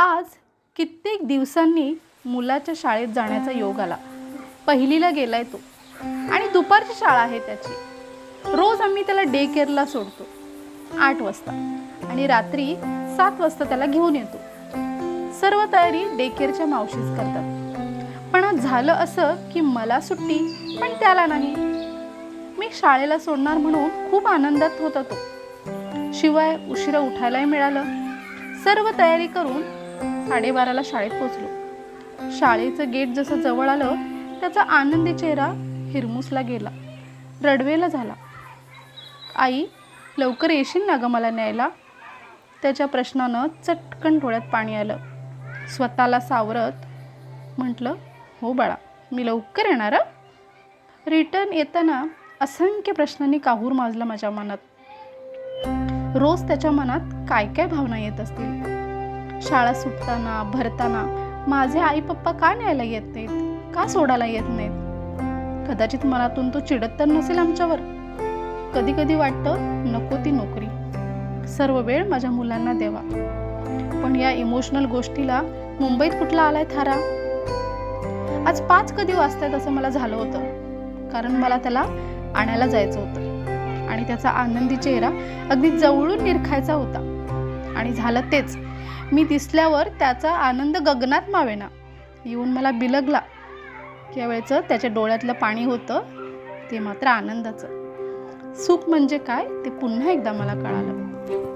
आज कित्येक दिवसांनी मुलाच्या शाळेत जाण्याचा योग आला. पहिलीला गेलाय तो आणि दुपारची शाळा आहे त्याची. रोज आम्ही त्याला डे केअरला सोडतो 8 वाजता आणि रात्री 7 वाजता त्याला घेऊन येतो. सर्व तयारी डे केअरच्या मावशीच करतात. पण आज झालं असं की मला सुट्टी पण त्याला नाही. मी शाळेला सोडणार म्हणून खूप आनंदात होता तो. शिवाय उशिरा उठायलाही मिळालं. सर्व तयारी करून 12:30ला शाळेत पोचलो. शाळेचं गेट जसं जवळ आलं त्याचा आनंदी चेहरा हिरमुसला गेला, रडवेला झाला. आई, लवकर येशील ना गं मला न्यायला? त्याच्या प्रश्नानं चटकन डोळ्यात पाणी आलं. स्वतःला सावरत म्हटलं, हो बाळा, मी लवकर येणार. रिटर्न येताना असंख्य प्रश्नांनी काहूर माजलं माझ्या मनात. रोज त्याच्या मनात काय काय भावना येत असतील. शाळा सुटताना, भरताना माझे आई पप्पा का न्यायला येत नाहीत, का सोडायला येत नाहीत. कदाचित मनातून तो चिडत तर नसेल आमच्यावर. कधी कधी वाटतं नको ती नोकरी, सर्व वेळ माझ्या मुलांना द्यावा. पण या इमोशनल गोष्टीला मुंबईत कुठला आलाय थारा. आज 5 कधी वाजतायत असं मला झालं होतं, कारण मला त्याला आणायला जायचं होतं आणि त्याचा आनंदी चेहरा अगदी जवळून निरखायचा होता. आणि झालं तेच. मी दिसल्यावर त्याचा आनंद गगनात मावेना. येऊन मला बिलगला. यावेळेचं त्याच्या डोळ्यातलं पाणी होतं ते मात्र आनंदाचं. सुख म्हणजे काय ते पुन्हा एकदा मला कळालं.